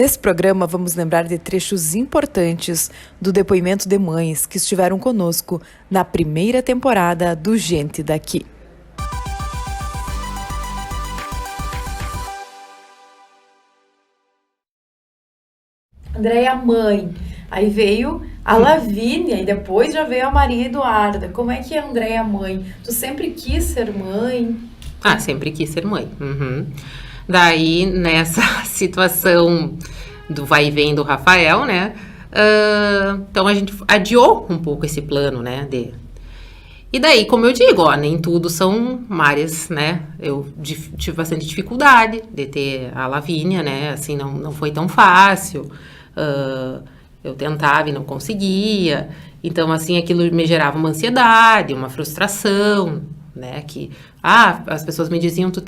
Nesse programa, vamos lembrar de trechos importantes do depoimento de mães que estiveram conosco na primeira temporada do Gente Daqui. Andréia, mãe. Aí veio a Lavínia e depois já veio a Maria Eduarda. Como é que é a Andréia, mãe? Tu sempre quis ser mãe? Sempre quis ser mãe. Daí, nessa situação do vai e vem do Rafael, né? Então, a gente adiou um pouco esse plano, né? E daí, como eu digo, nem tudo são mares, né? Eu tive bastante dificuldade de ter a Lavínia, né? Assim, não foi tão fácil. Eu tentava e não conseguia. Então, assim, aquilo me gerava uma ansiedade, uma frustração, né? Que, as pessoas me diziam, tu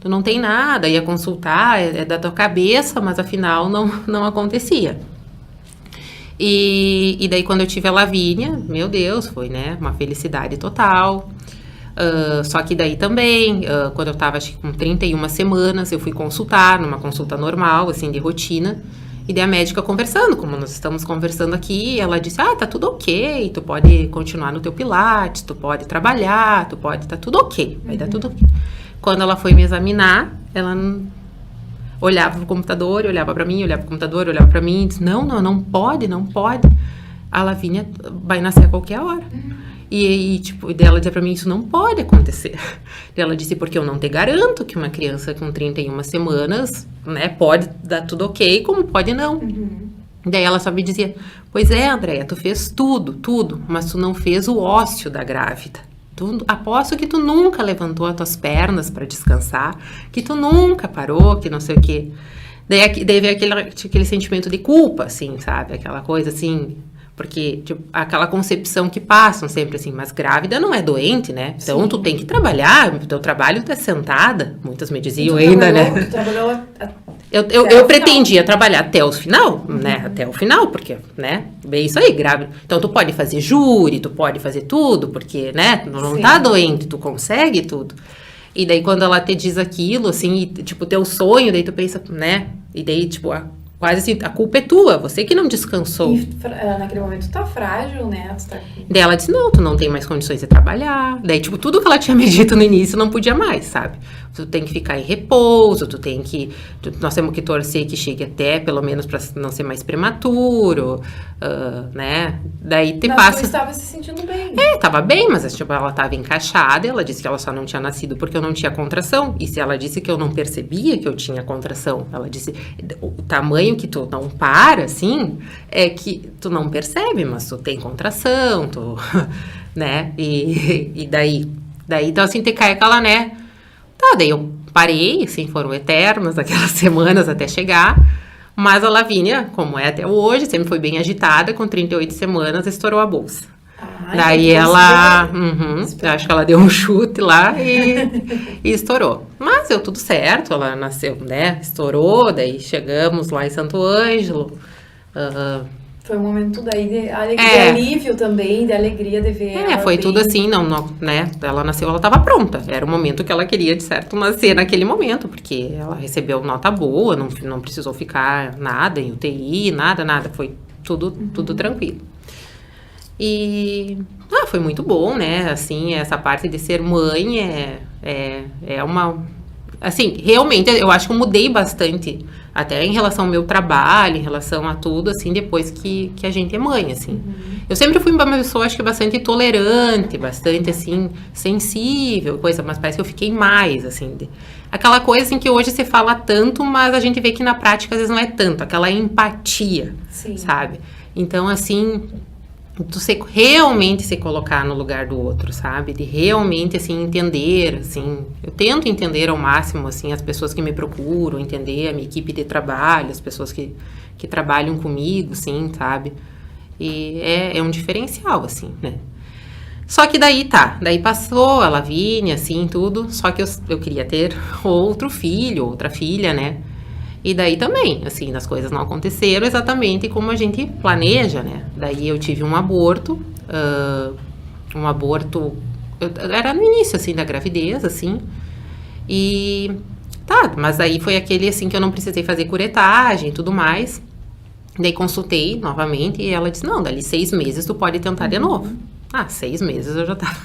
não tem nada, ia consultar, é da tua cabeça, mas afinal não acontecia. E daí, quando eu tive a Lavínia, meu Deus, foi, né, uma felicidade total. Só que daí também, quando eu tava, acho que com 31 semanas, eu fui consultar, numa consulta normal, assim, de rotina, e daí a médica conversando, como nós estamos conversando aqui, ela disse, tá tudo ok, tu pode continuar no teu pilates, tu pode trabalhar, tá tudo ok, vai dar tudo ok. Quando ela foi me examinar, ela olhava pro computador, olhava pra mim, olhava pro computador, olhava pra mim, e disse, não pode. A Lavínia vai nascer a qualquer hora. E dela dizia pra mim, isso não pode acontecer. Ela disse, porque eu não te garanto que uma criança com 31 semanas, né, pode dar tudo ok, como pode não. Daí ela só me dizia, pois é, Andréia, tu fez tudo, mas tu não fez o ósseo da grávida. Aposto que tu nunca levantou as tuas pernas para descansar, que tu nunca parou, que não sei o quê. Daí veio aquele sentimento de culpa, assim, sabe? Aquela coisa, assim, porque aquela concepção que passam sempre, assim, mas grávida não é doente, né? Então, sim, tu tem que trabalhar, o teu trabalho tá sentada, muitas me diziam ainda, né? Tu trabalhou eu pretendia trabalhar até o final, né? Até o final, porque, né? É isso aí, grávida. Então, tu pode fazer júri, tu pode fazer tudo, porque, né? Não tá doente, tu consegue tudo. E daí, quando ela te diz aquilo, assim, e, teu sonho, daí tu pensa, né? E daí, quase assim, a culpa é tua, você que não descansou. E naquele momento tu tá frágil, né? Daí ela disse, não, tu não tem mais condições de trabalhar. Daí, tudo que ela tinha me dito no início não podia mais, sabe? Tu tem que ficar em repouso, nós temos que torcer que chegue até, pelo menos, pra não ser mais prematuro, né? Daí Mas tu estava se sentindo bem. Tava bem, mas ela tava encaixada, ela disse que ela só não tinha nascido porque eu não tinha contração. E se ela disse que eu não percebia que eu tinha contração, ela disse, o tamanho que tu não para, assim, é que tu não percebe, mas tu tem contração, né? E daí, então assim, te cai aquela, né? Daí eu parei, assim, foram eternas aquelas semanas até chegar, mas a Lavínia, como é até hoje, sempre foi bem agitada, com 38 semanas estourou a bolsa. Daí ela, acho que ela deu um chute lá e estourou. Mas deu tudo certo, ela nasceu, né, estourou, daí chegamos lá em Santo Ângelo. Foi um momento daí de alívio também, de alegria de ver ela foi bem. Tudo assim, né, ela nasceu, ela estava pronta, era o momento que ela queria, de certo, nascer naquele momento, porque ela recebeu nota boa, não precisou ficar nada em UTI, nada, foi tudo tranquilo. E foi muito bom, né, assim, essa parte de ser mãe é uma... Assim, realmente, eu acho que eu mudei bastante, até em relação ao meu trabalho, em relação a tudo, assim, depois que a gente é mãe, assim. Eu sempre fui uma pessoa, acho que bastante tolerante, bastante, assim, sensível, mas parece que eu fiquei mais, assim, aquela coisa, assim, que hoje se fala tanto, mas a gente vê que na prática, às vezes, não é tanto, aquela empatia, sabe? Então, assim... tu realmente se colocar no lugar do outro, sabe? De realmente, assim, entender, assim... Eu tento entender ao máximo, assim, as pessoas que me procuram, entender a minha equipe de trabalho, as pessoas que trabalham comigo, assim, sabe? E é um diferencial, assim, né? Só que daí passou a Lavínia, assim, tudo, só que eu queria ter outro filho, outra filha, né? E daí também, assim, as coisas não aconteceram exatamente como a gente planeja, né? Daí eu tive um aborto, era no início, assim, da gravidez, assim, e Tá, mas aí foi aquele, assim, que eu não precisei fazer curetagem e tudo mais. Daí consultei novamente e ela disse, não, dali 6 meses tu pode tentar de novo. 6 meses eu já tava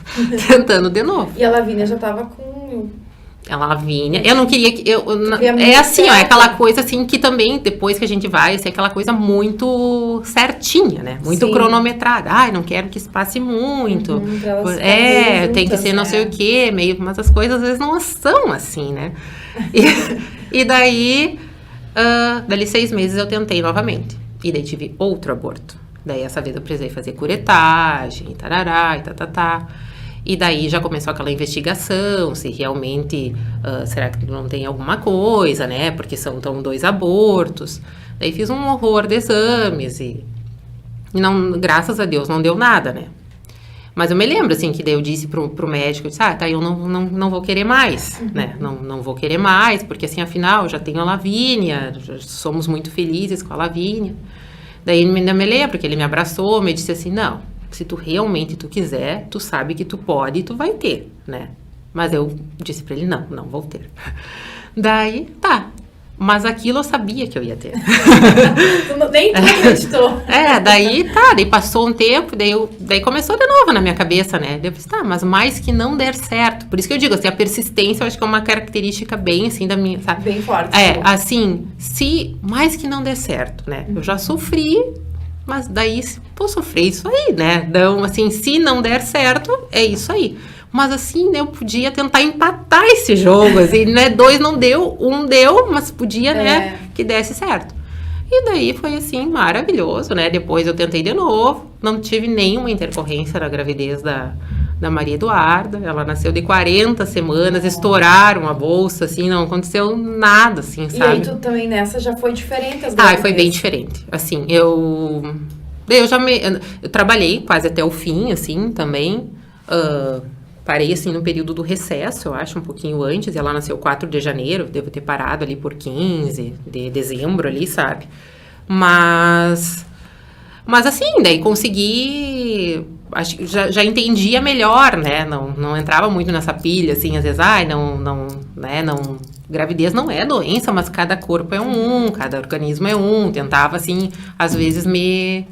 tentando de novo. E a Lavínia já tava com... A Lavínia, eu não queria que... Queria é assim, ó, é certo. aquela coisa assim que também, depois que a gente vai, assim, é aquela coisa muito certinha, né? Muito Sim. cronometrada. Ai, não quero que se passe muito. Pra elas ficarem tem que juntas, ser não né? sei o quê, meio... Mas as coisas às vezes não são assim, né? E daí, dali 6 meses eu tentei novamente. E daí tive outro aborto. Daí essa vez eu precisei fazer curetagem, tarará, e tá. E daí já começou aquela investigação, se realmente, será que não tem alguma coisa, né? Porque são 2 abortos. Daí fiz um horror de exames e não, graças a Deus não deu nada, né? Mas eu me lembro, assim, que daí eu disse pro médico, eu disse, eu não vou querer mais, né? Não vou querer mais, porque assim, afinal, eu já tenho a Lavínia, somos muito felizes com a Lavínia. Daí ele ainda me lembra, que ele me abraçou, me disse assim, não, se tu realmente quiser, tu sabe que tu pode e tu vai ter, né? Mas eu disse pra ele, não vou ter. Daí, tá. Mas aquilo eu sabia que eu ia ter. Nem tu acreditou. Daí passou um tempo, daí começou de novo na minha cabeça, né? Daí eu pensei, mas mais que não der certo. Por isso que eu digo, assim, a persistência eu acho que é uma característica bem, assim, da minha, sabe? Bem forte. Assim, se mais que não der certo, né? Eu já sofri, mas daí vou sofrer isso aí, né? Então, assim, se não der certo, é isso aí. Mas assim, né, eu podia tentar empatar esse jogo, assim, né, 2 não deu, 1 deu, mas podia, né, que desse certo. E daí foi assim, maravilhoso, né, depois eu tentei de novo, não tive nenhuma intercorrência na gravidez da Maria Eduarda, ela nasceu de 40 semanas, estouraram a bolsa, assim, não aconteceu nada, assim, sabe? E aí tu também nessa já foi diferente as Foi bem diferente, assim, eu trabalhei quase até o fim, assim, também, parei, assim, no período do recesso, eu acho, um pouquinho antes. E ela nasceu 4 de janeiro. Devo ter parado ali por 15 de dezembro ali, sabe? Mas assim, daí consegui... Acho que já entendia melhor, né? Não entrava muito nessa pilha, assim, às vezes, gravidez não é doença, mas cada corpo é cada organismo é Tentava, assim, às vezes me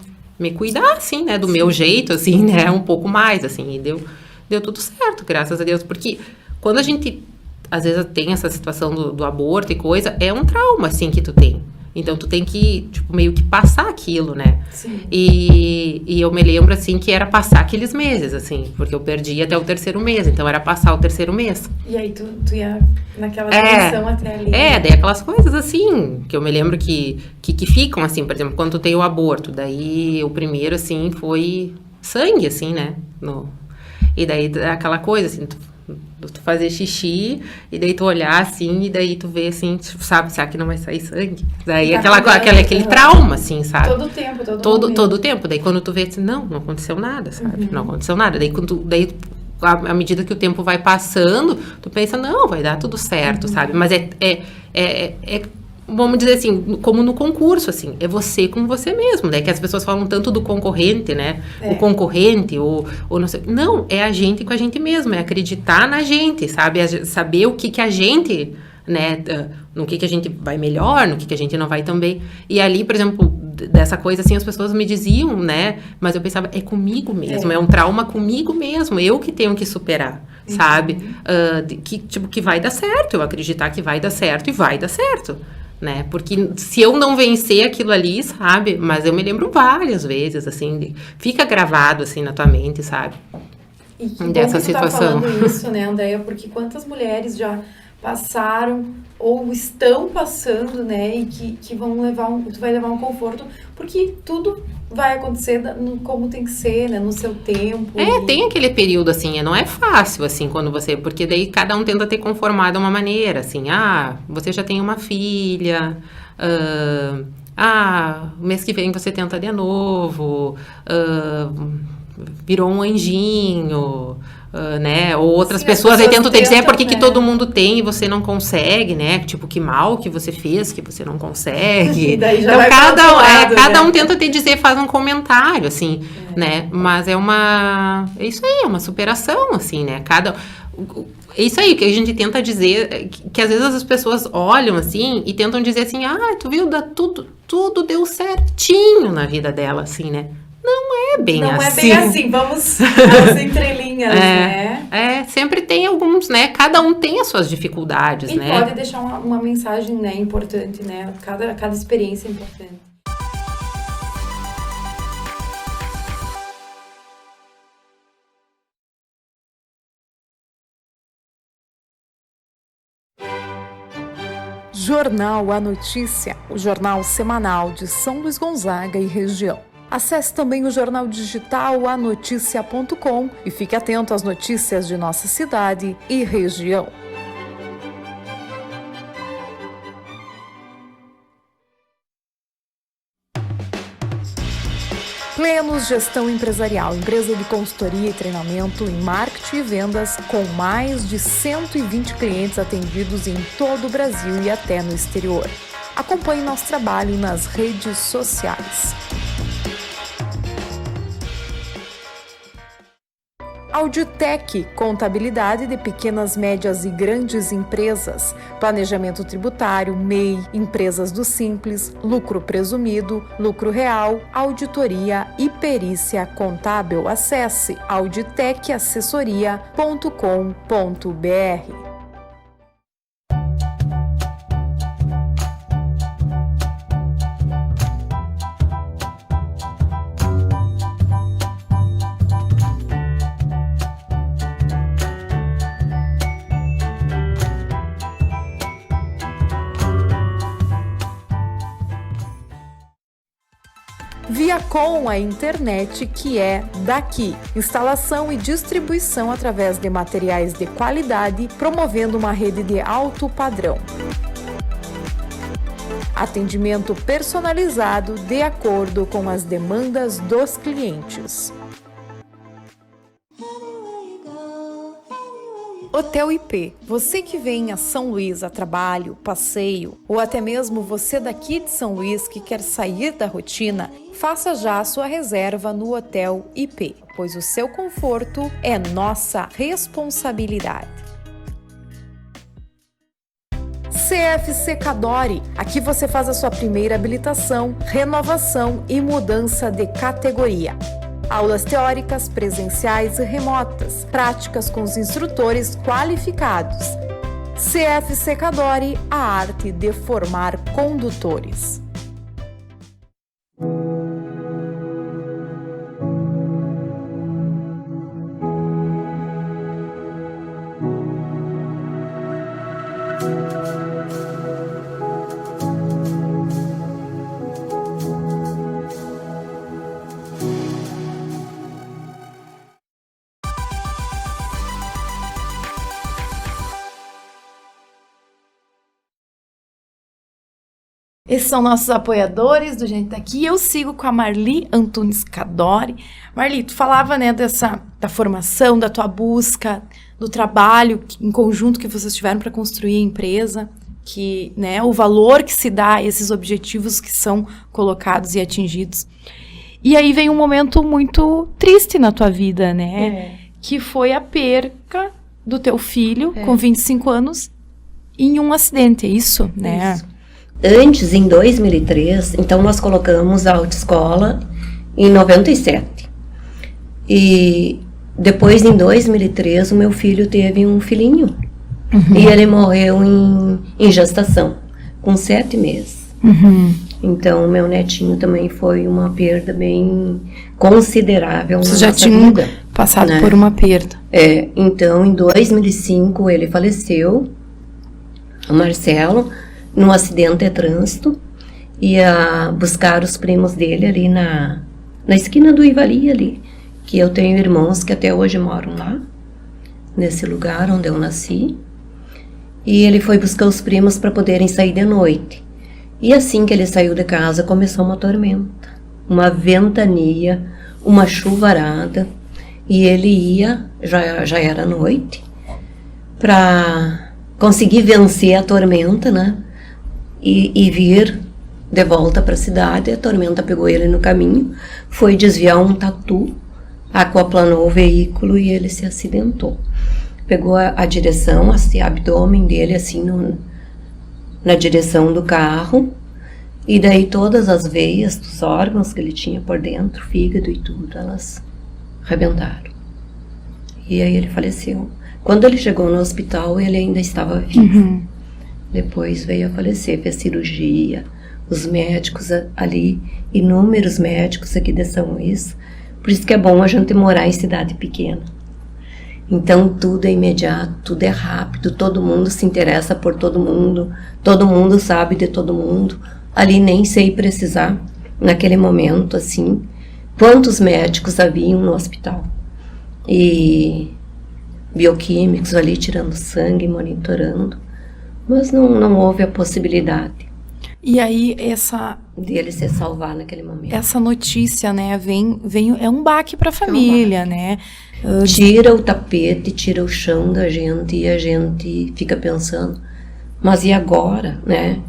cuidar, assim, né? Do meu jeito, assim, né? Um pouco mais, assim, e deu tudo certo, graças a Deus. Porque quando a gente, às vezes, tem essa situação do aborto e coisa, é um trauma, assim, que tu tem. Então, tu tem que, tipo, meio que passar aquilo, né? Sim. E eu me lembro, assim, que era passar aqueles meses, assim. Porque eu perdi até o 3º mês. Então, era passar o 3º mês. E aí, tu ia naquela dimensão até ali. Daí aquelas coisas, assim, que eu me lembro que ficam, assim. Por exemplo, quando tu tem o aborto. Daí, o primeiro, assim, foi sangue, assim, né? E daí, aquela coisa, assim, tu fazer xixi, e daí tu olhar, assim, e daí tu vê, assim, tipo, sabe, será que não vai sair sangue? Daí, aquele trauma, assim, sabe? Todo tempo, todo tempo. Daí, quando tu vê, assim, não aconteceu nada, sabe? Não aconteceu nada. Daí, à medida que o tempo vai passando, tu pensa, não, vai dar tudo certo, sabe? Mas vamos dizer assim, como no concurso, assim, é você com você mesmo, né? Que as pessoas falam tanto do concorrente, né? O concorrente, ou não sei. Não, é a gente com a gente mesmo, é acreditar na gente, sabe? Saber o que a gente, né? No que a gente vai melhor, no que a gente não vai tão bem. E ali, por exemplo, dessa coisa, assim, as pessoas me diziam, né? Mas eu pensava, é comigo mesmo, é um trauma comigo mesmo, eu que tenho que superar, sabe? Que vai dar certo, eu acreditar que vai dar certo e vai dar certo. Né? Porque se eu não vencer aquilo ali, sabe? Mas eu me lembro várias vezes, assim, fica gravado, assim, na tua mente, sabe? E que dessa bom que tu tá situação. falando isso, né, Andréia? Porque quantas mulheres já passaram ou estão passando, né? E que vão tu vai levar um conforto, porque tudo vai acontecer como tem que ser, né? No seu tempo. Tem aquele período, assim, não é fácil, assim, quando você... Porque daí cada um tenta ter conformado de uma maneira, assim, você já tem uma filha, mês que vem você tenta de novo, virou um anjinho... né? Ou outras pessoas aí tentam te dizer por que todo mundo tem e você não consegue, né? Tipo, que mal que você fez, que você não consegue. E daí já então, vai cada um tenta te dizer, faz um comentário, assim, né? Mas é isso aí, é uma superação, assim, né? É isso aí que a gente tenta dizer, que às vezes as pessoas olham assim e tentam dizer assim, tu viu, tudo deu certinho na vida dela, assim, né? Não é bem assim. Não é bem assim, vamos às entrelinhas, né? Sempre tem alguns, né? Cada um tem as suas dificuldades, e né? E pode deixar uma mensagem, né, importante, né? Cada experiência é importante. Jornal A Notícia, o jornal semanal de São Luís Gonzaga e região. Acesse também o jornal digital anoticia.com e fique atento às notícias de nossa cidade e região. Plenos Gestão Empresarial, empresa de consultoria e treinamento em marketing e vendas, com mais de 120 clientes atendidos em todo o Brasil e até no exterior. Acompanhe nosso trabalho nas redes sociais. Auditec, contabilidade de pequenas, médias e grandes empresas, planejamento tributário, MEI, empresas do Simples, lucro presumido, lucro real, auditoria e perícia contábil. Acesse auditecassessoria.com.br. Viacom, a internet que é daqui. Instalação e distribuição através de materiais de qualidade, promovendo uma rede de alto padrão. Atendimento personalizado de acordo com as demandas dos clientes. Hotel IP. Você que vem a São Luís a trabalho, passeio, ou até mesmo você daqui de São Luís que quer sair da rotina, faça já a sua reserva no Hotel IP, pois o seu conforto é nossa responsabilidade. CFC Cadore. Aqui você faz a sua primeira habilitação, renovação e mudança de categoria. Aulas teóricas, presenciais e remotas, práticas com os instrutores qualificados. CFC Cadore, a arte de formar condutores. Esses são nossos apoiadores do Gente Daqui. Eu sigo com a Marli Antunes Cadore. Marli, tu falava, né, da formação, da tua busca, do trabalho em conjunto que vocês tiveram para construir a empresa, que, né, o valor que se dá a esses objetivos que são colocados e atingidos. E aí vem um momento muito triste na tua vida, né? Que foi a perca do teu filho com 25 anos em um acidente, é isso, né? Isso. Antes, em 2003, então nós colocamos a autoescola em 97. E depois, em 2003, o meu filho teve um filhinho. Uhum. E ele morreu em gestação, com 7 meses. Uhum. Então, meu netinho também foi uma perda bem considerável. Você já tinha passado, né, por uma perda. Então, em 2005, ele faleceu, o Marcelo, num acidente de trânsito, ia buscar os primos dele ali na esquina do Ivali ali, que eu tenho irmãos que até hoje moram lá, nesse lugar onde eu nasci, e ele foi buscar os primos para poderem sair de noite. E assim que ele saiu de casa, começou uma tormenta, uma ventania, uma chuvarada, e ele ia, já era noite, para conseguir vencer a tormenta, né? E vir de volta para a cidade. A tormenta pegou ele no caminho, foi desviar um tatu, aquaplanou o veículo e ele se acidentou. pegou a direção, assim, abdômen dele, assim, na direção do carro, e daí todas as veias dos órgãos que ele tinha por dentro, fígado e tudo, elas arrebentaram. E aí ele faleceu. Quando ele chegou no hospital, ele ainda estava vivo. Depois veio a falecer, fez cirurgia. Os médicos ali, inúmeros médicos aqui de São Luís. Por isso que é bom a gente morar em cidade pequena. Então tudo é imediato, tudo é rápido, todo mundo se interessa por todo mundo sabe de todo mundo. Ali nem sei precisar, naquele momento, assim, quantos médicos haviam no hospital. E bioquímicos ali tirando sangue, monitorando. Mas não houve a possibilidade. E aí, dele se salvar naquele momento. Essa notícia, né, vem é um baque para a família, né? Tira o tapete, tira o chão da gente e a gente fica pensando, mas e agora, né?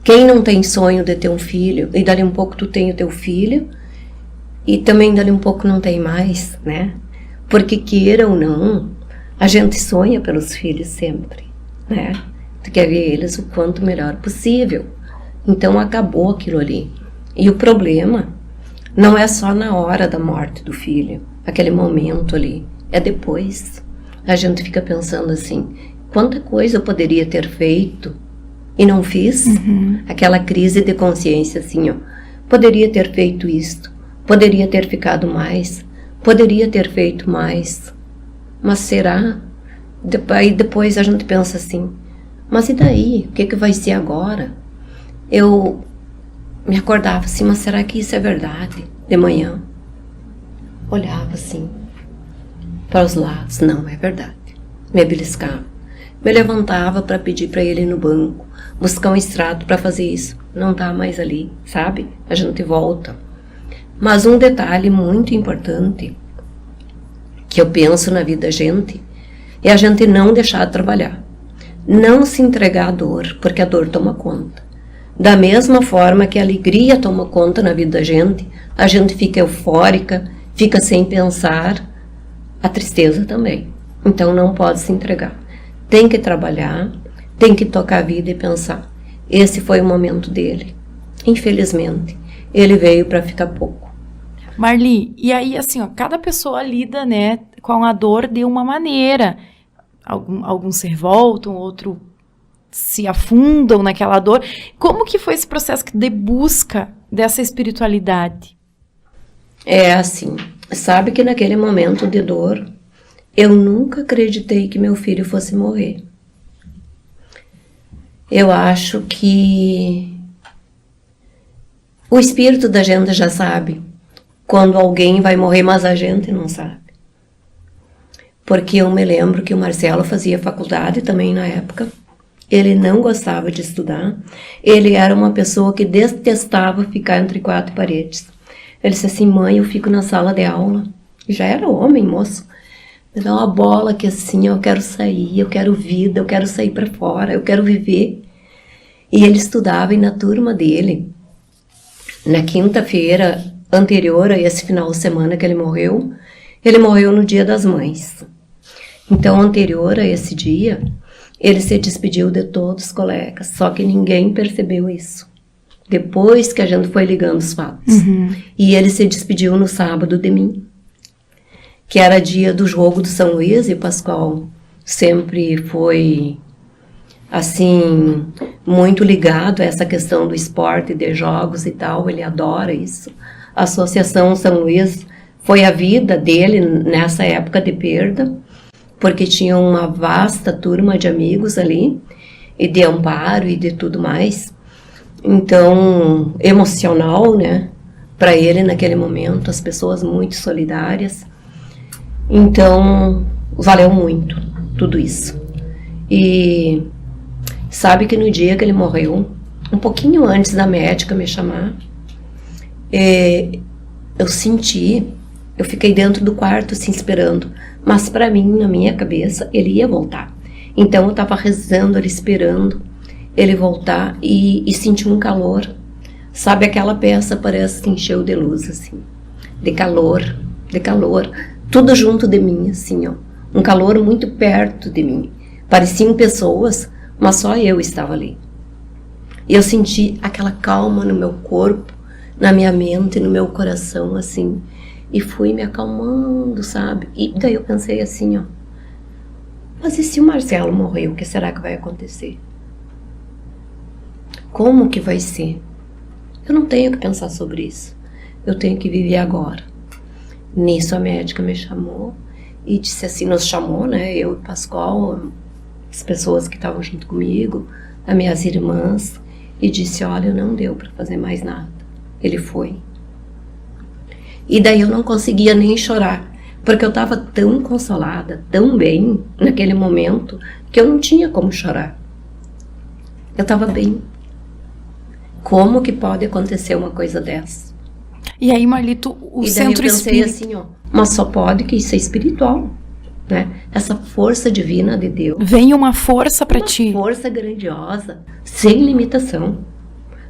Quem não tem sonho de ter um filho, e dali um pouco tu tem o teu filho, e também dali um pouco não tem mais, né? Porque queira ou não, a gente sonha pelos filhos sempre, né? Tu quer ver eles o quanto melhor possível. Então acabou aquilo ali. E o problema não é só na hora da morte do filho, aquele momento ali, é depois. A gente fica pensando assim, quanta coisa eu poderia ter feito e não fiz? Aquela crise de consciência assim, ó, poderia ter feito isto, poderia ter ficado mais, poderia ter feito mais, mas será? Aí depois a gente pensa assim, mas e daí? O que vai ser agora? Eu me acordava assim, mas será que isso é verdade? De manhã, olhava assim, para os lados, não, é verdade. Me beliscava. Me levantava para pedir para ele ir no banco, buscar um extrato para fazer isso. Não tá mais ali, sabe? A gente volta. Mas um detalhe muito importante, que eu penso na vida da gente, é a gente não deixar de trabalhar. Não se entregar à dor, porque a dor toma conta. Da mesma forma que a alegria toma conta na vida da gente, a gente fica eufórica, fica sem pensar, a tristeza também. Então não pode se entregar. Tem que trabalhar, tem que tocar a vida e pensar. Esse foi o momento dele. Infelizmente, ele veio para ficar pouco. Marli, e aí assim, ó, cada pessoa lida, né, com a dor de uma maneira. Alguns se revoltam, outros se afundam naquela dor. Como que foi esse processo de busca dessa espiritualidade? É assim, sabe que naquele momento de dor, eu nunca acreditei que meu filho fosse morrer. Eu acho que o espírito da gente já sabe quando alguém vai morrer, mas a gente não sabe. Porque eu me lembro que o Marcelo fazia faculdade também na época. Ele não gostava de estudar. Ele era uma pessoa que detestava ficar entre quatro paredes. Ele disse assim, mãe, eu fico na sala de aula. Já era homem, moço. Me dá uma bola que assim, eu quero sair, eu quero vida, eu quero sair para fora, eu quero viver. E ele estudava e na turma dele, na quinta-feira anterior a esse final de semana que ele morreu no Dia das Mães. Então, anterior a esse dia, ele se despediu de todos os colegas, só que ninguém percebeu isso. Depois que a gente foi ligando os fatos. E ele se despediu no sábado de mim, que era dia do jogo do São Luís, e o Pascoal sempre foi, assim, muito ligado a essa questão do esporte, de jogos e tal, ele adora isso. A Associação São Luís foi a vida dele nessa época de perda, porque tinha uma vasta turma de amigos ali, e de amparo e de tudo mais. Então, emocional, né, para ele naquele momento, as pessoas muito solidárias. Então, valeu muito tudo isso. E sabe que no dia que ele morreu, um pouquinho antes da médica me chamar, eu senti, eu fiquei dentro do quarto assim esperando, mas para mim, na minha cabeça, ele ia voltar. Então eu estava rezando ali, esperando ele voltar e senti um calor. Sabe, aquela peça parece que encheu de luz, assim, de calor, tudo junto de mim, assim, ó, um calor muito perto de mim. Pareciam pessoas, mas só eu estava ali. E eu senti aquela calma no meu corpo, na minha mente, no meu coração, assim. E fui me acalmando, sabe? E daí eu pensei assim, ó. Mas e se o Marcelo morrer, o que será que vai acontecer? Como que vai ser? Eu não tenho que pensar sobre isso. Eu tenho que viver agora. Nisso a médica me chamou e disse assim, nos chamou, né? Eu e Pascoal, as pessoas que estavam junto comigo, as minhas irmãs, e disse, olha, não deu para fazer mais nada. Ele foi. E daí eu não conseguia nem chorar, porque eu estava tão consolada, tão bem naquele momento, que eu não tinha como chorar. Eu estava bem. Como que pode acontecer uma coisa dessa? E aí, Marlito, o e daí centro eu pensei espírita... assim, ó, mas só pode que isso é espiritual, né? Essa força divina de Deus. Vem uma força para ti. Uma força grandiosa, sem limitação.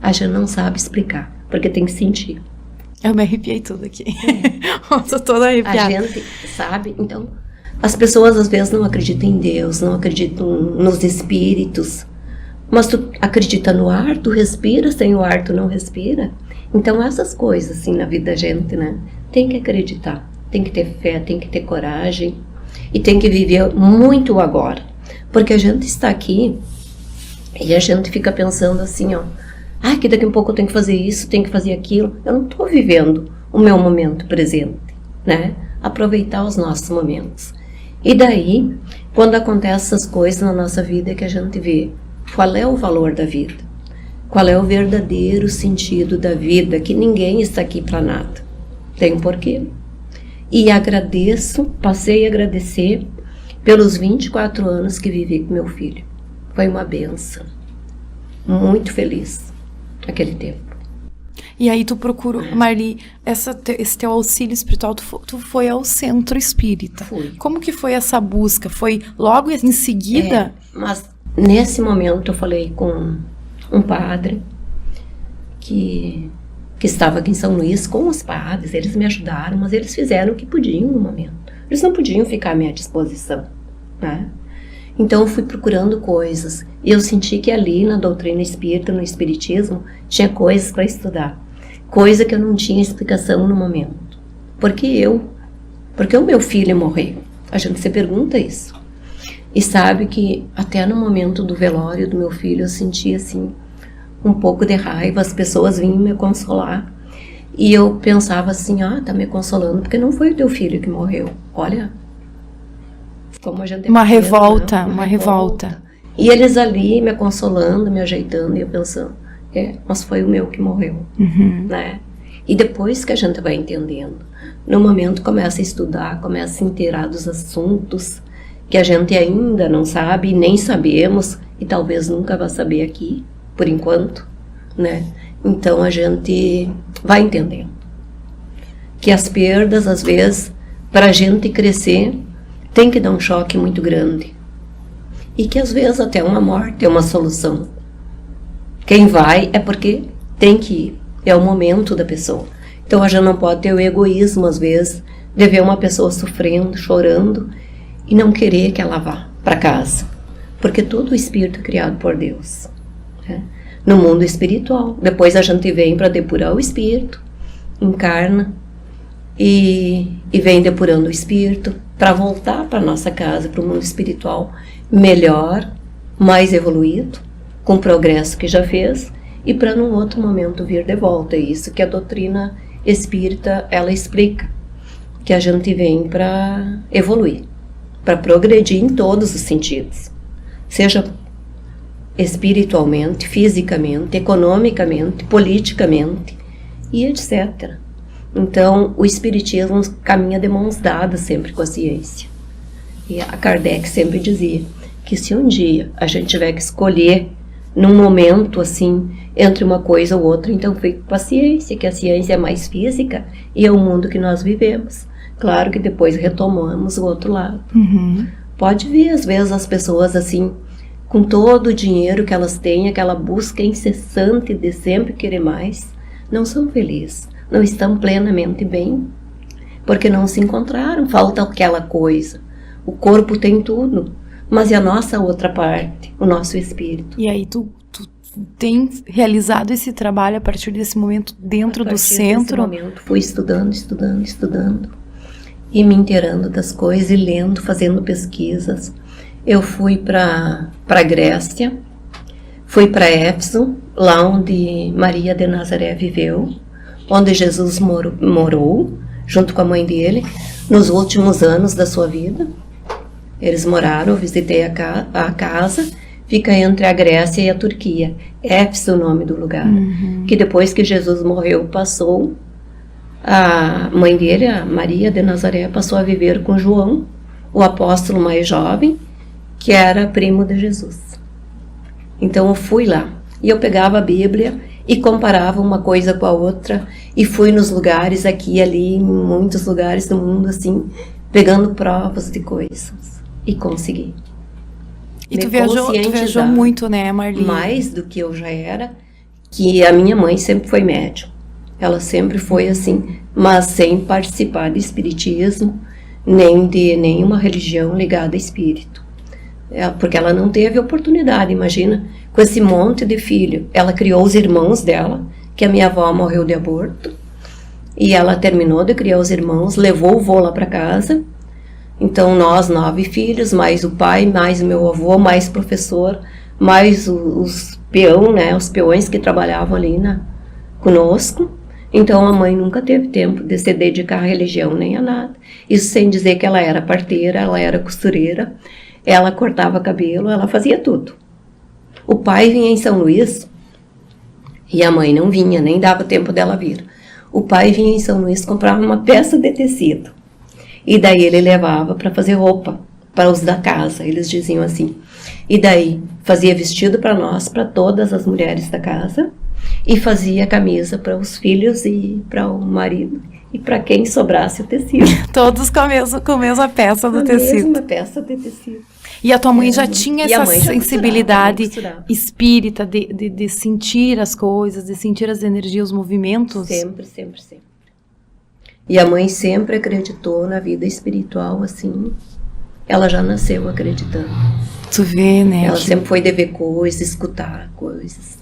A gente não sabe explicar, porque tem que sentir. Eu me arrepiei tudo aqui. Eu tô toda arrepiada. A gente sabe, então... As pessoas às vezes não acreditam em Deus, não acreditam nos espíritos. Mas tu acredita no ar, tu respira, sem o ar tu não respira. Então essas coisas assim na vida da gente, né? Tem que acreditar, tem que ter fé, tem que ter coragem. E tem que viver muito o agora. Porque a gente está aqui e a gente fica pensando assim, ó. Ah, que daqui a pouco eu tenho que fazer isso, tenho que fazer aquilo. Eu não estou vivendo o meu momento presente, né? Aproveitar os nossos momentos. E daí, quando acontecem essas coisas na nossa vida, é que a gente vê qual é o valor da vida. Qual é o verdadeiro sentido da vida, que ninguém está aqui para nada. Tem um porquê. E agradeço, passei a agradecer pelos 24 anos que vivi com meu filho. Foi uma bênção. Muito feliz aquele tempo. E aí tu procura, Marli, esse teu auxílio espiritual, tu foi ao centro espírita. Fui. Como que foi essa busca? Foi logo em seguida? Mas nesse momento eu falei com um padre que estava aqui em São Luís com os padres, eles me ajudaram, mas eles fizeram o que podiam no momento. Eles não podiam ficar à minha disposição, né? Então eu fui procurando coisas e eu senti que ali na doutrina espírita, no espiritismo, tinha coisas para estudar. Coisa que eu não tinha explicação no momento. Porque o meu filho morreu. A gente se pergunta isso. E sabe que até no momento do velório do meu filho eu senti assim um pouco de raiva, as pessoas vinham me consolar. E eu pensava assim, tá me consolando porque não foi o teu filho que morreu. Olha, como a gente... Uma revolta. E eles ali me consolando, me ajeitando, e eu pensando, mas foi o meu que morreu, né? E depois que a gente vai entendendo, no momento começa a estudar, começa a se inteirar dos assuntos que a gente ainda não sabe, nem sabemos, e talvez nunca vá saber aqui, por enquanto, né? Então a gente vai entendendo que as perdas, às vezes, para a gente crescer, tem que dar um choque muito grande. E que às vezes até uma morte é uma solução. Quem vai é porque tem que ir, é o momento da pessoa. Então a gente não pode ter o egoísmo, às vezes, de ver uma pessoa sofrendo, chorando, e não querer que ela vá para casa. Porque todo o espírito é criado por Deus, né? No mundo espiritual. Depois a gente vem para depurar o espírito, encarna e vem depurando o espírito para voltar para nossa casa, para o mundo espiritual melhor, mais evoluído, com o progresso que já fez, e para num outro momento vir de volta. É isso que a doutrina espírita ela explica, que a gente vem para evoluir, para progredir em todos os sentidos, seja espiritualmente, fisicamente, economicamente, politicamente e etc. Então, o espiritismo caminha de mãos dadas sempre com a ciência. E a Kardec sempre dizia que se um dia a gente tiver que escolher num momento assim, entre uma coisa ou outra, então fique com a ciência, que a ciência é mais física e é o mundo que nós vivemos. Claro que depois retomamos o outro lado. Pode ver, às vezes, as pessoas assim, com todo o dinheiro que elas têm, aquela busca incessante de sempre querer mais, não são felizes, não estão plenamente bem, porque não se encontraram, falta aquela coisa. O corpo tem tudo, mas e a nossa outra parte, o nosso espírito? E aí tu tem realizado esse trabalho a partir desse momento dentro do centro? Nesse momento, fui estudando e me inteirando das coisas e lendo, fazendo pesquisas. Eu fui para a Grécia, fui para Éfeso, lá onde Maria de Nazaré viveu, onde Jesus morou, junto com a mãe dele, nos últimos anos da sua vida. Eles moraram, eu visitei a casa, fica entre a Grécia e a Turquia. Éfeso é o nome do lugar. Que depois que Jesus morreu, passou, a mãe dele, a Maria de Nazaré, passou a viver com João, o apóstolo mais jovem, que era primo de Jesus. Então eu fui lá, e eu pegava a Bíblia e comparava uma coisa com a outra, e fui nos lugares aqui e ali, em muitos lugares do mundo, assim, pegando provas de coisas, e consegui. E tu viajou muito, né, Marli? Mais do que eu já era, que a minha mãe sempre foi médium. Ela sempre foi assim, mas sem participar de espiritismo, nem de nenhuma religião ligada a espírito. Porque ela não teve oportunidade, imagina, com esse monte de filho. Ela criou os irmãos dela, que a minha avó morreu de aborto, e ela terminou de criar os irmãos, levou o vô lá para casa. Então nós 9 filhos, mais o pai, mais o meu avô, mais professor, mais os peão, né, os peões que trabalhavam ali conosco. Então a mãe nunca teve tempo de se dedicar à religião nem a nada. Isso sem dizer que ela era parteira, ela era costureira, ela cortava cabelo, ela fazia tudo. O pai vinha em São Luís e a mãe não vinha, nem dava tempo dela vir. O pai vinha em São Luís, comprava uma peça de tecido e daí ele levava para fazer roupa para os da casa, eles diziam assim. E daí fazia vestido para nós, para todas as mulheres da casa, e fazia camisa para os filhos e para o marido e para quem sobrasse o tecido. Todos com a mesma peça do tecido. A mesma peça de tecido. E a tua mãe já tinha essa sensibilidade costurava. Espírita de sentir as coisas, de sentir as energias, os movimentos? Sempre, sempre, sempre. E a mãe sempre acreditou na vida espiritual, assim. Ela já nasceu acreditando. Tu vê, né? Ela sempre foi de ver coisas, escutar coisas.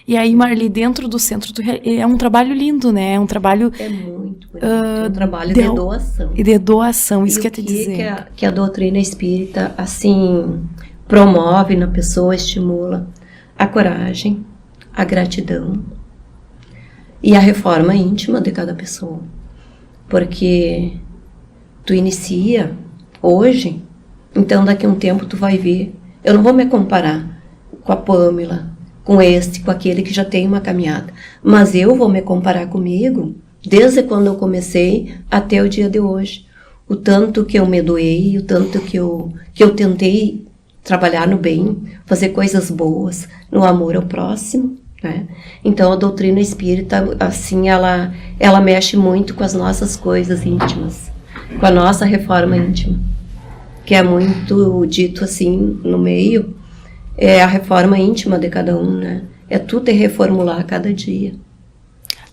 E aí, Marli, dentro do centro, é um trabalho lindo, né? É um trabalho... É muito bonito. É um trabalho de doação. E de doação, isso e que eu ia te dizer. Que a doutrina espírita, assim, promove na pessoa, estimula a coragem, a gratidão e a reforma íntima de cada pessoa. Porque tu inicia hoje, então daqui a um tempo tu vai ver. Eu não vou me comparar com a Pâmela, com aquele que já tem uma caminhada. Mas eu vou me comparar comigo, desde quando eu comecei até o dia de hoje. O tanto que eu me doei, o tanto que eu tentei trabalhar no bem, fazer coisas boas, no amor ao próximo, né? Então a doutrina espírita, assim, ela mexe muito com as nossas coisas íntimas, com a nossa reforma íntima, que é muito dito assim no meio. É a reforma íntima de cada um, né? É tu te reformular a cada dia.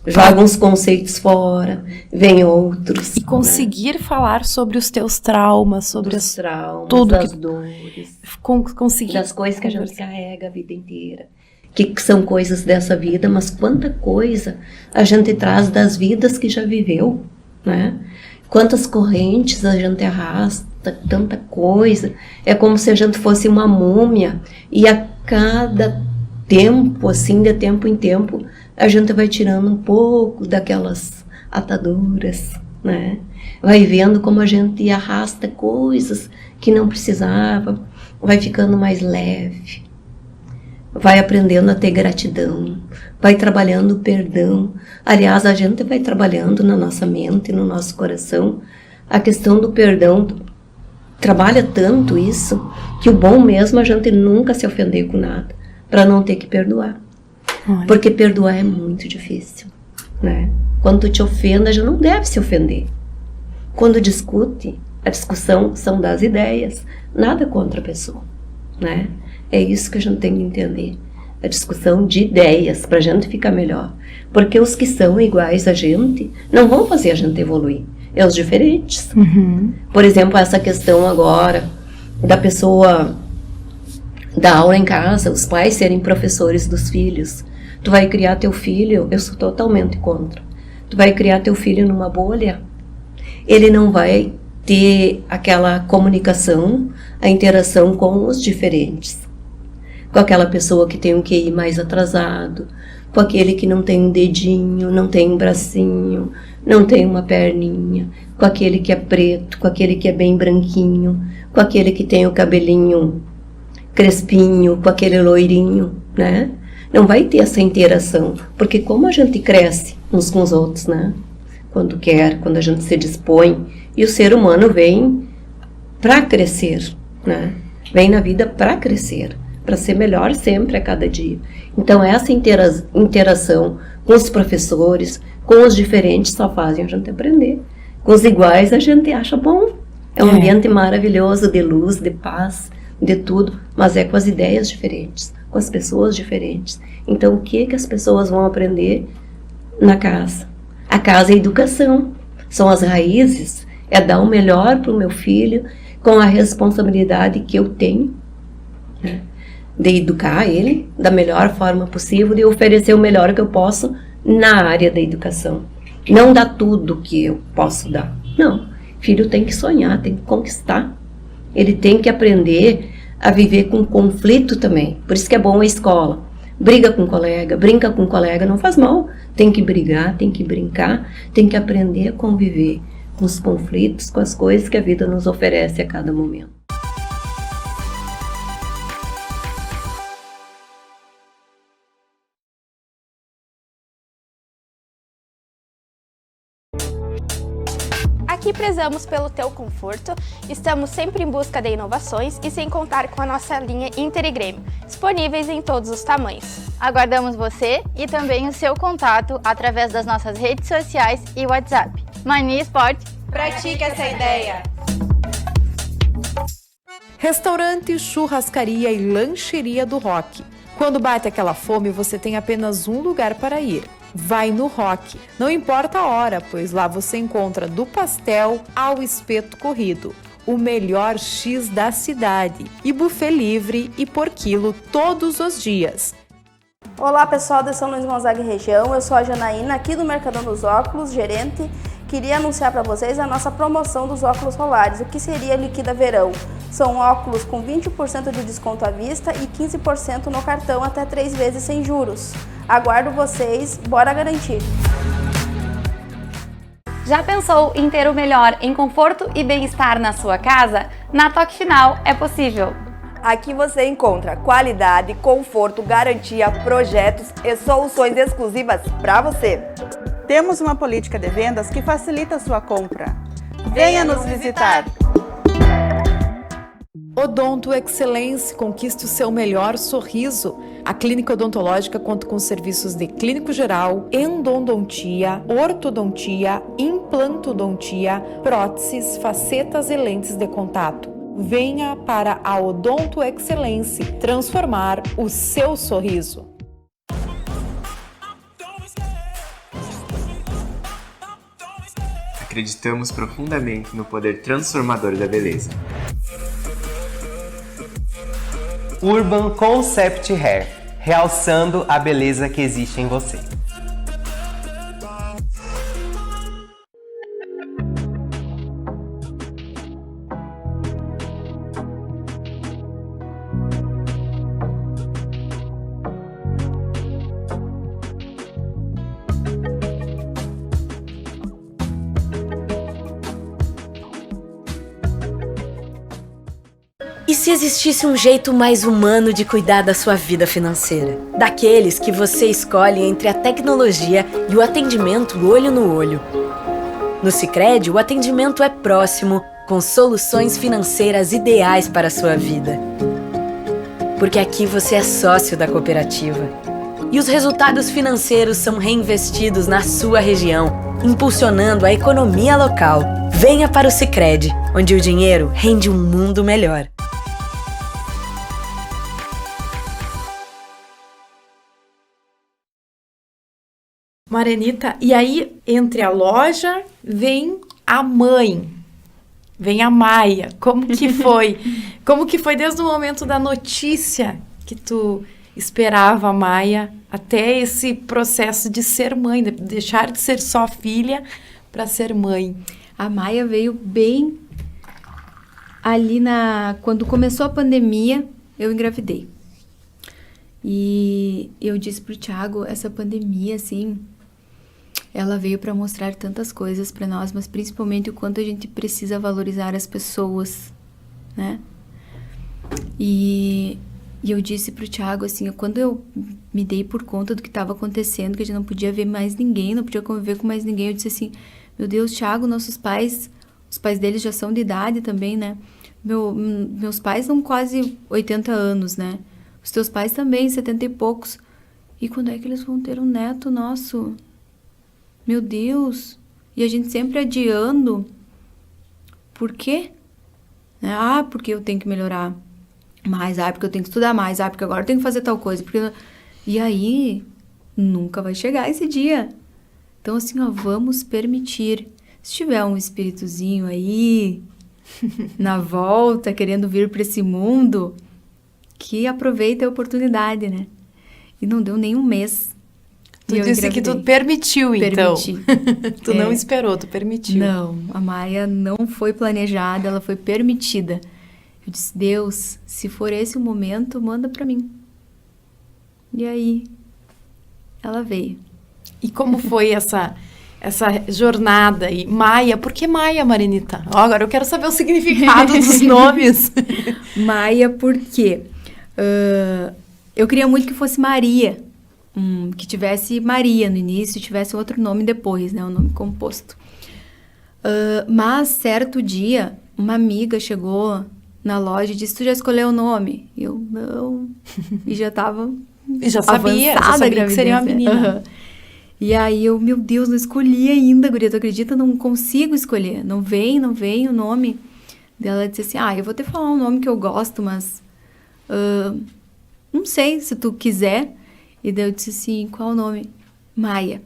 Joga uns conceitos fora, vem outros. E conseguir falar sobre os teus traumas, sobre os traumas, tudo das dores, conseguir das coisas que a gente carrega a vida inteira. Que são coisas dessa vida, mas quanta coisa a gente traz das vidas que já viveu, né? Quantas correntes a gente arrasta, tanta coisa. É como se a gente fosse uma múmia e a cada tempo, assim, de tempo em tempo, a gente vai tirando um pouco daquelas ataduras, né? Vai vendo como a gente arrasta coisas que não precisava, vai ficando mais leve, vai aprendendo a ter gratidão, vai trabalhando o perdão. Aliás, a gente vai trabalhando na nossa mente, no nosso coração, a questão do perdão. Trabalha tanto isso, que o bom mesmo é a gente nunca se ofender com nada, para não ter que perdoar. Olha. Porque perdoar é muito difícil, né? Quando tu te ofenda, já não deve se ofender. Quando discute, a discussão são das ideias, nada contra a pessoa, né? É isso que a gente tem que entender. A discussão de ideias, para a gente ficar melhor. Porque os que são iguais a gente, não vão fazer a gente evoluir. É os diferentes. Por exemplo, essa questão agora da pessoa dar aula em casa, os pais serem professores dos filhos. Tu vai criar teu filho, eu sou totalmente contra. Tu vai criar teu filho numa bolha. Ele não vai ter aquela comunicação, a interação com os diferentes. Com aquela pessoa que tem um QI mais atrasado, com aquele que não tem um dedinho, não tem um bracinho, não tem uma perninha, com aquele que é preto, com aquele que é bem branquinho, com aquele que tem o cabelinho crespinho, com aquele loirinho, né? Não vai ter essa interação, porque como a gente cresce uns com os outros, né? Quando quer, quando a gente se dispõe, e o ser humano vem para crescer, né? Vem na vida para crescer, para ser melhor sempre a cada dia. Então essa interação com os professores, com os diferentes, só fazem a gente aprender. Com os iguais a gente acha bom. É um ambiente maravilhoso de luz, de paz, de tudo, mas é com as ideias diferentes, com as pessoas diferentes. Então o que as pessoas vão aprender na casa? A casa é educação, são as raízes, é dar o melhor para o meu filho com a responsabilidade que eu tenho, né, de educar ele da melhor forma possível, de oferecer o melhor que eu posso na área da educação. Não dar tudo que eu posso dar, não. Filho tem que sonhar, tem que conquistar. Ele tem que aprender a viver com conflito também. Por isso que é bom a escola. Briga com o colega, brinca com o colega, não faz mal. Tem que brigar, tem que brincar, tem que aprender a conviver com os conflitos, com as coisas que a vida nos oferece a cada momento. Aqui prezamos pelo teu conforto, estamos sempre em busca de inovações e sem contar com a nossa linha Inter e Grêmio, disponíveis em todos os tamanhos. Aguardamos você e também o seu contato através das nossas redes sociais e WhatsApp. Mania Sport, Pratica essa ideia! Restaurante, churrascaria e lancheria do Rock. Quando bate aquela fome, você tem apenas um lugar para ir. Vai no Rock. Não importa a hora, pois lá você encontra do pastel ao espeto corrido, o melhor X da cidade, e buffet livre e por quilo todos os dias. Olá pessoal de São Luís Gonzaga e região, eu sou a Janaína, aqui do Mercadão dos Óculos, gerente. Queria anunciar para vocês a nossa promoção dos óculos solares, o que seria Liquida Verão. São óculos com 20% de desconto à vista e 15% no cartão até 3 vezes sem juros. Aguardo vocês, bora garantir! já pensou em ter o melhor em conforto e bem-estar na sua casa? Na Toque Final é possível. Aqui você encontra qualidade, conforto, garantia, projetos e soluções exclusivas para você. Temos uma política de vendas que facilita a sua compra. Venha nos visitar! Odonto Excelência, conquiste o seu melhor sorriso. A clínica odontológica conta com serviços de clínico geral, endodontia, ortodontia, implantodontia, próteses, facetas e lentes de contato. Venha para a Odonto Excelência transformar o seu sorriso. Acreditamos profundamente no poder transformador da beleza. Urban Concept Hair, realçando a beleza que existe em você. E se existisse um jeito mais humano de cuidar da sua vida financeira? Daqueles que você escolhe entre a tecnologia e o atendimento olho no olho. No Sicredi, o atendimento é próximo, com soluções financeiras ideais para a sua vida. Porque aqui você é sócio da cooperativa. E os resultados financeiros são reinvestidos na sua região, impulsionando a economia local. Venha para o Sicredi, onde o dinheiro rende um mundo melhor. Marenita, e aí entre a loja vem a mãe. Vem a Maia. Como que foi? Como que foi desde o momento da notícia que tu esperava a Maia até esse processo de ser mãe, de deixar de ser só filha para ser mãe? A Maia veio bem ali quando começou a pandemia, eu engravidei. E eu disse pro Thiago, essa pandemia, assim, ela veio para mostrar tantas coisas para nós, mas principalmente o quanto a gente precisa valorizar as pessoas, né? E eu disse pro Thiago, assim, quando eu me dei por conta do que estava acontecendo, que a gente não podia ver mais ninguém, não podia conviver com mais ninguém, eu disse assim, meu Deus, Thiago, nossos pais, os pais deles já são de idade também, né? Meus pais são quase 80 anos, né? Os teus pais também, 70 e poucos. E quando é que eles vão ter um neto nosso? Meu Deus! E a gente sempre adiando. Por quê? Porque eu tenho que melhorar mais. Porque eu tenho que estudar mais. Porque agora eu tenho que fazer tal coisa. E aí, nunca vai chegar esse dia. Então, assim, vamos permitir. Se tiver um espíritozinho aí, na volta, querendo vir para esse mundo, que aproveite a oportunidade, né? E não deu nem um mês. Tu disse que tu permitiu, então. Permiti. Tu não esperou, tu permitiu. Não, a Maia não foi planejada, ela foi permitida. Eu disse, Deus, se for esse o momento, manda pra mim. E aí, ela veio. E como foi essa jornada aí? Maia, por que Maia, Marinita? Agora eu quero saber o significado dos nomes. Maia, por quê? Eu queria muito que fosse Maria, que tivesse Maria no início e tivesse outro nome depois, né? Um nome composto. Mas, certo dia, uma amiga chegou na loja e disse, tu já escolheu o nome? E eu, não. E já tava e já sabia que seria uma menina. E aí eu, meu Deus, não escolhi ainda, guria, tu acredita? Não consigo escolher. Não vem o nome. Daí ela disse assim, eu vou te falar um nome que eu gosto, mas não sei, se tu quiser. E daí eu disse assim, qual o nome? Maia.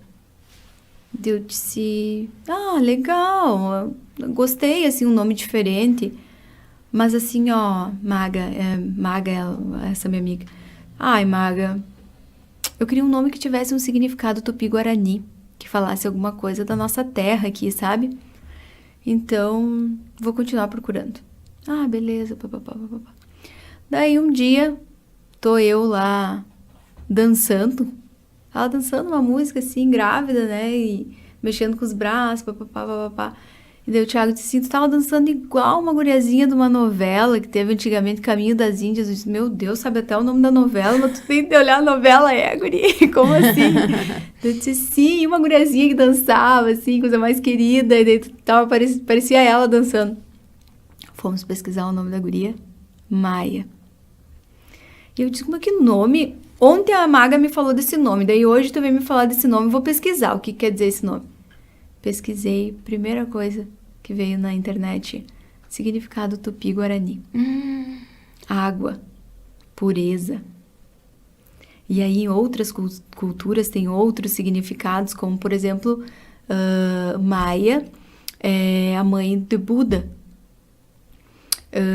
Daí eu disse, legal, gostei, assim, um nome diferente. Mas assim, Maga, essa minha amiga. Ai, Maga, eu queria um nome que tivesse um significado tupi-guarani, que falasse alguma coisa da nossa terra aqui, sabe? Então, vou continuar procurando. Beleza, papapá. Daí um dia, tô eu lá dançando. Ela dançando uma música assim, grávida, né? E mexendo com os braços, papapá. E daí o Thiago disse assim, tu tava dançando igual uma guriazinha de uma novela que teve antigamente, Caminho das Índias. Eu disse, meu Deus, sabe até o nome da novela, mas tu tem que olhar a novela, guri? Como assim? Eu disse, sim, uma guriazinha que dançava, assim, coisa mais querida. E daí parecia ela dançando. Fomos pesquisar o nome da guria, Maia. E eu disse, como é que nome? Ontem a Maga me falou desse nome, daí hoje tu vem me falar desse nome, vou pesquisar o que quer dizer esse nome. Pesquisei, primeira coisa que veio na internet, significado tupi-guarani. Água, pureza. E aí em outras culturas tem outros significados, como por exemplo, Maia é a mãe de Buda.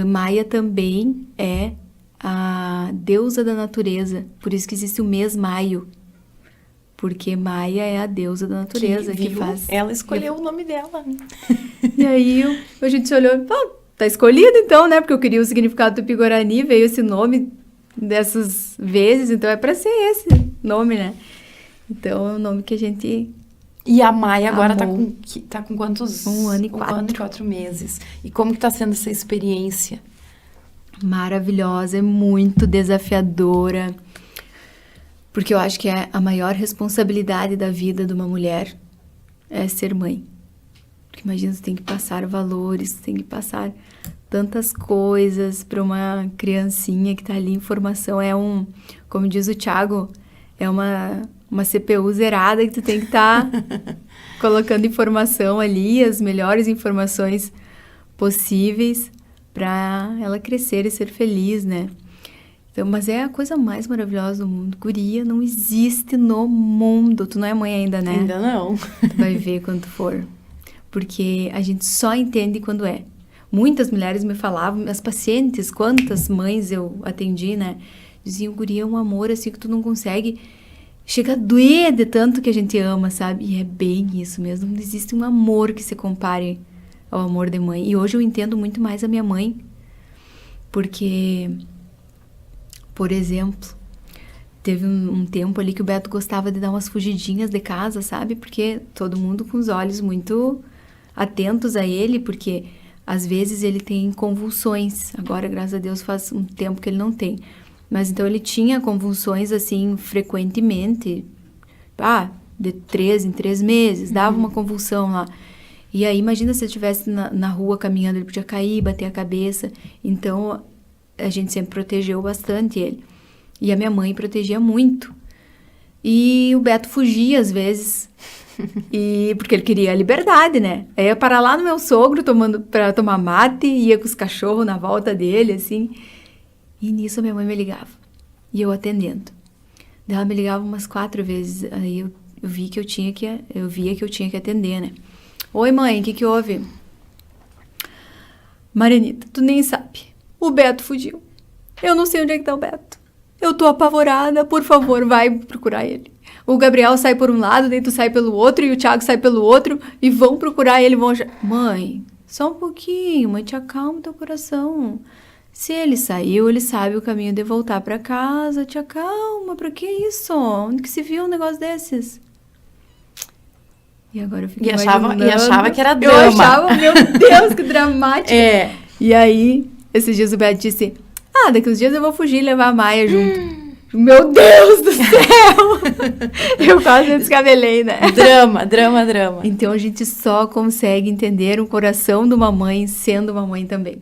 Maia também é a deusa da natureza, por isso que existe o mês maio. Porque Maia é a deusa da natureza que faz... Ela escolheu o nome dela. E aí a gente se olhou, tá escolhido então, né? Porque eu queria o significado do tupi-guarani, veio esse nome dessas vezes, então é pra ser esse nome, né? Então é um nome que a gente... E a Maia agora tá com quantos... 1 ano e 4. 1 ano e 4 meses. E como que tá sendo essa experiência? Maravilhosa, é muito desafiadora. Porque eu acho que a maior responsabilidade da vida de uma mulher é ser mãe. Porque imagina, você tem que passar valores, você tem que passar tantas coisas para uma criancinha que tá ali em formação. Como diz o Thiago, é uma CPU zerada que tu tem que estar colocando informação ali, as melhores informações possíveis para ela crescer e ser feliz, né? Então, mas é a coisa mais maravilhosa do mundo. Guria não existe no mundo. Tu não é mãe ainda, né? Ainda não. Tu vai ver quando for. porque a gente só entende quando é. Muitas mulheres me falavam, as pacientes, quantas mães eu atendi, né? Diziam, guria, é um amor assim que tu não consegue... Chega a doer de tanto que a gente ama, sabe? E é bem isso mesmo. Não existe um amor que se compare ao amor de mãe. E hoje eu entendo muito mais a minha mãe. Porque, por exemplo, teve um tempo ali que o Beto gostava de dar umas fugidinhas de casa, sabe? Porque todo mundo com os olhos muito atentos a ele, porque às vezes ele tem convulsões. Agora, graças a Deus, faz um tempo que ele não tem. Mas então ele tinha convulsões assim frequentemente, de 3 em 3 meses, dava uma convulsão lá. E aí imagina se ele estivesse na rua caminhando, ele podia cair, bater a cabeça. Então a gente sempre protegeu bastante ele. E a minha mãe protegia muito. E o Beto fugia às vezes, porque ele queria a liberdade, né? Aí ia parar lá no meu sogro para tomar mate, ia com os cachorros na volta dele, assim. E nisso a minha mãe me ligava, e eu atendendo. Daí ela me ligava umas 4 vezes, aí eu via que eu tinha que atender, né? Oi, mãe, o que houve? Marianita, tu nem sabe, o Beto fugiu. Eu não sei onde é que tá o Beto. Eu tô apavorada, por favor, vai procurar ele. O Gabriel sai por um lado, daí tu sai pelo outro, e o Thiago sai pelo outro, e vão procurar ele, vão achar... Mãe, só um pouquinho, mãe, te acalma teu coração. Se ele saiu, ele sabe o caminho de voltar pra casa. Te acalma, pra que isso? Onde que se viu um negócio desses? E agora eu fiquei achava que era drama. Eu achava, meu Deus, que dramático. E aí, esses dias o Beto disse, daqui uns dias eu vou fugir e levar a Maia junto. Meu Deus do céu! Eu quase me descabelei, né? Drama. Então a gente só consegue entender o coração de uma mãe sendo uma mãe também.